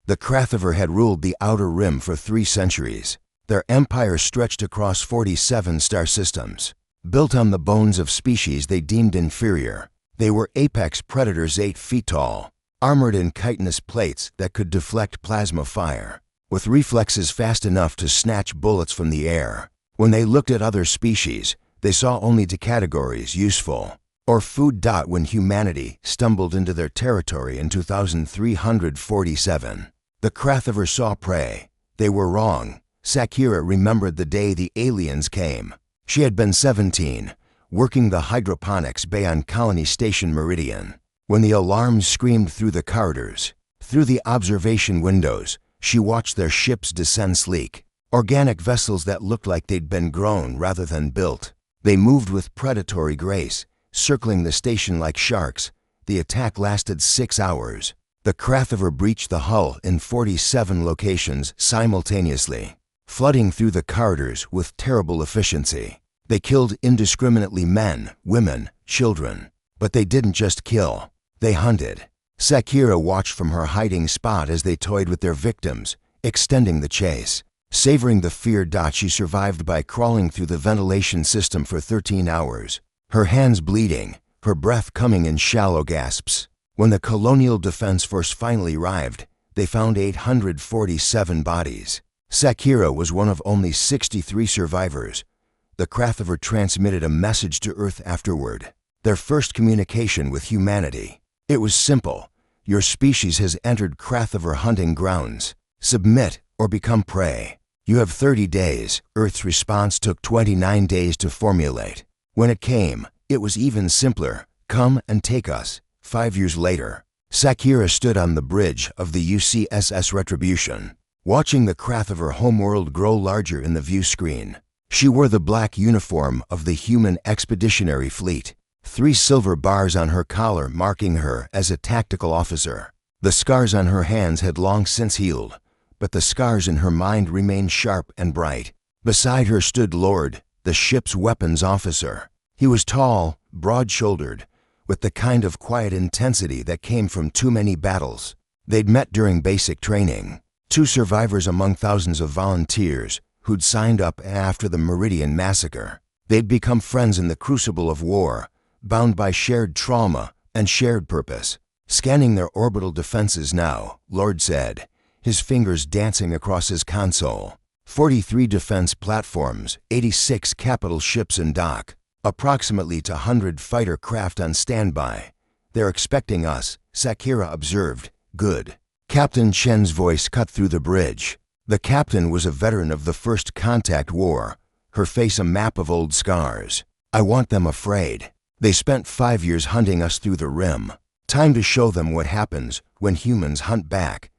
The Krathover had ruled the Outer Rim for 3 centuries. Their empire stretched across 47 star systems. Built on the bones of species they deemed inferior, they were apex predators 8 feet tall, armored in chitinous plates that could deflect plasma fire, with reflexes fast enough to snatch bullets from the air. When they looked at other species, they saw only the categories useful or food. When humanity stumbled into their territory in 2347, the Krathover saw prey. They were wrong. Sakura remembered the day the aliens came. She had been 17, working the hydroponics bay on Colony Station Meridian, when the alarms screamed through the corridors. Through the observation windows, she watched their ships descend, sleek, organic vessels that looked like they'd been grown rather than built. They moved with predatory grace, circling the station like sharks. The attack lasted 6 hours. The Krathover breached the hull in 47 locations simultaneously, flooding through the corridors with terrible efficiency. They killed indiscriminately men, women, children. But they didn't just kill, they hunted. Sakura watched from her hiding spot as they toyed with their victims, extending the chase. Savoring the fear. She survived by crawling through the ventilation system for 13 hours, her hands bleeding, her breath coming in shallow gasps. When the Colonial Defense Force finally arrived, they found 847 bodies. Sakura was one of only 63 survivors. The Krathover transmitted a message to Earth afterward, their first communication with humanity. It was simple. Your species has entered Krathover hunting grounds. Submit or become prey. You have 30 days. Earth's response took 29 days to formulate. When it came, it was even simpler. Come and take us. 5 years later, Sakura stood on the bridge of the UCSS Retribution, watching the Krathover homeworld grow larger in the view screen. She wore the black uniform of the Human Expeditionary Fleet, 3 silver bars on her collar marking her as a tactical officer. The scars on her hands had long since healed, but the scars in her mind remained sharp and bright. Beside her stood Lord, the ship's weapons officer. He was tall, broad-shouldered, with the kind of quiet intensity that came from too many battles. They'd met during basic training, 2 survivors among thousands of volunteers who'd signed up after the Meridian massacre. They'd become friends in the crucible of war, bound by shared trauma and shared purpose. Scanning their orbital defenses now, Lord said, his fingers dancing across his console. 43 defense platforms, 86 capital ships in dock, approximately 200 fighter craft on standby. They're expecting us, Sakura observed. Good. Captain Chen's voice cut through the bridge. The captain was a veteran of the First Contact War, her face a map of old scars. I want them afraid. They spent 5 years hunting us through the rim. Time to show them what happens when humans hunt back.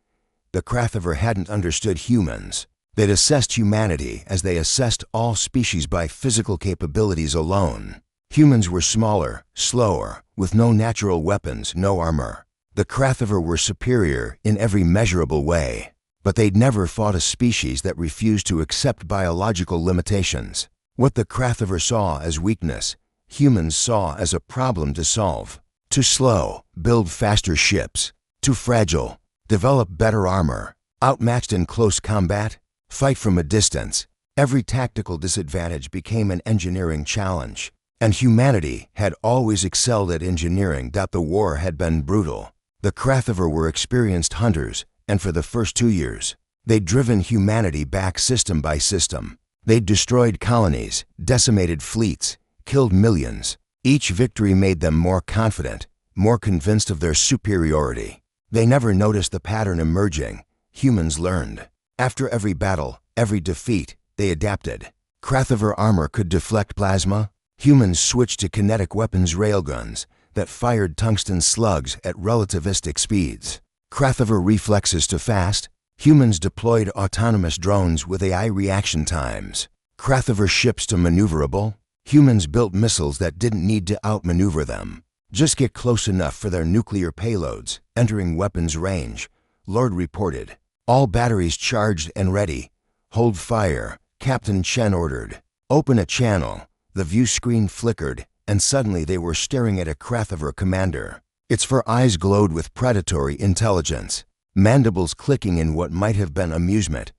The Krathover hadn't understood humans. They'd assessed humanity as they assessed all species by physical capabilities alone. Humans were smaller, slower, with no natural weapons, no armor. The Krathover were superior in every measurable way, but they'd never fought a species that refused to accept biological limitations. What the Krathover saw as weakness, humans saw as a problem to solve. Too slow, build faster ships. Too fragile, develop better armor. Outmatched in close combat, fight from a distance. Every tactical disadvantage became an engineering challenge. And humanity had always excelled at engineering. The war had been brutal. The Krathover were experienced hunters, and for the first 2 years, they'd driven humanity back system by system. They'd destroyed colonies, decimated fleets, killed millions. Each victory made them more confident, more convinced of their superiority. They never noticed the pattern emerging. Humans learned. After every battle, every defeat, they adapted. Krathover armor could deflect plasma. Humans switched to kinetic weapons railguns that fired tungsten slugs at relativistic speeds. Krathover reflexes to fast. Humans deployed autonomous drones with AI reaction times. Krathover ships to maneuverable. Humans built missiles that didn't need to outmaneuver them. Just get close enough for their nuclear payloads, entering weapons range. Lord reported. All batteries charged and ready. Hold fire, Captain Chen ordered. Open a channel. The view screen flickered, and suddenly they were staring at a Krathover commander. Its fur eyes glowed with predatory intelligence. mandibles clicking in what might have been amusement.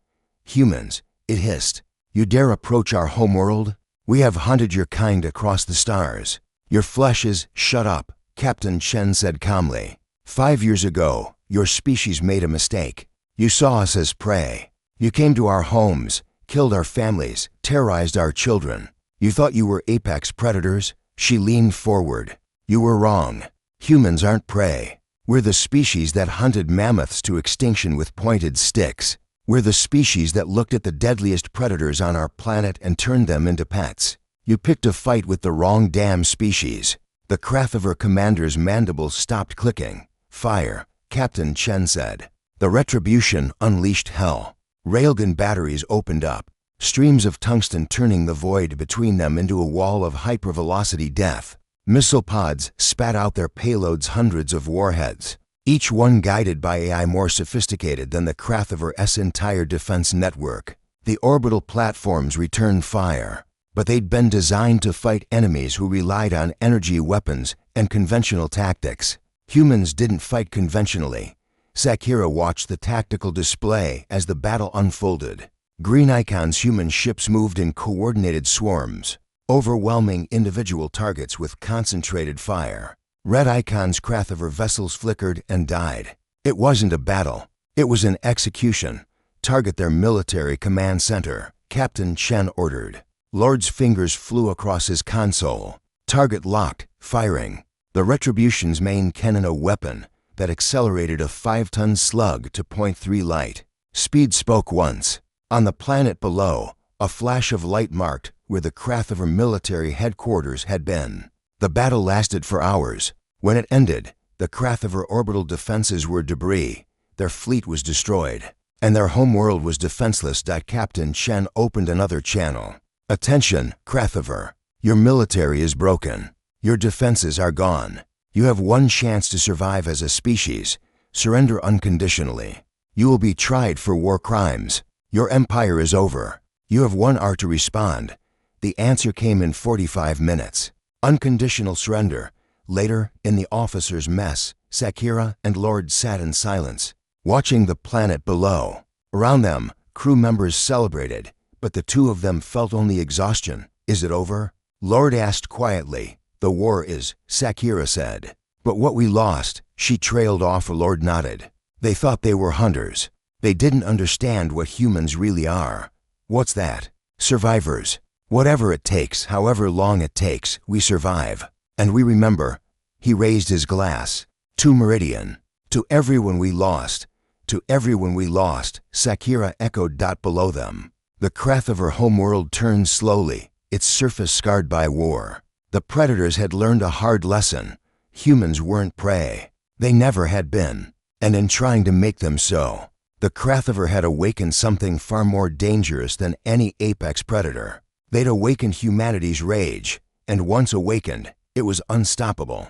"Humans," it hissed, "you dare approach our homeworld? We have hunted your kind across the stars. Your flesh is—" "Shut up," Captain Chen said calmly. "5 years ago, your species made a mistake. You saw us as prey. You came to our homes, killed our families, terrorized our children. You thought you were apex predators?" She leaned forward. "You were wrong. Humans aren't prey. We're the species that hunted mammoths to extinction with pointed sticks. We're the species that looked at the deadliest predators on our planet and turned them into pets. You picked a fight with the wrong damn species." The Krathover commander's mandibles stopped clicking. "Fire," Captain Chen said. The retribution unleashed hell. Railgun batteries opened up, streams of tungsten turning the void between them into a wall of hypervelocity death. Missile pods spat out their payloads, hundreds of warheads, each one guided by AI more sophisticated than the Krathover's entire defense network. The orbital platforms returned fire, but they'd been designed to fight enemies who relied on energy weapons and conventional tactics. Humans didn't fight conventionally. Sakura watched the tactical display as the battle unfolded. Green icons, human ships moved in coordinated swarms, overwhelming individual targets with concentrated fire. Red icons, Krathover vessels flickered and died. It wasn't a battle. It was an execution. "Target their military command center," Captain Chen ordered. Lord's fingers flew across his console. Target locked, firing. The Retribution's main cannon, a weapon that accelerated a 5-ton slug to .3 light. Speed spoke once. On the planet below, a flash of light marked where the Krathover military headquarters had been. The battle lasted for hours. When it ended, the Krathover orbital defenses were debris, their fleet was destroyed, and their homeworld was defenseless. Captain Chen opened another channel. "Attention, Krathover. Your military is broken. Your defenses are gone. You have one chance to survive as a species. Surrender unconditionally. You will be tried for war crimes. Your empire is over. You have 1 hour to respond." The answer came in 45 minutes. Unconditional surrender. Later, in the officers' mess, Sakura and Lord sat in silence, watching the planet below. Around them, crew members celebrated, but the two of them felt only exhaustion. "Is it over?" Lord asked quietly. "The war is," Sakura said. "But what we lost," she trailed off. Lord nodded. "They thought they were hunters. They didn't understand what humans really are." "What's that?" "Survivors. Whatever it takes, however long it takes, we survive. And we remember." He raised his glass. "To Meridian. To everyone we lost. To everyone we lost," Sakura echoed. Below them, the Krathover homeworld turned slowly, its surface scarred by war. The predators had learned a hard lesson. Humans weren't prey. They never had been. And in trying to make them so, the Krathover had awakened something far more dangerous than any apex predator. They'd awakened humanity's rage, and once awakened, it was unstoppable.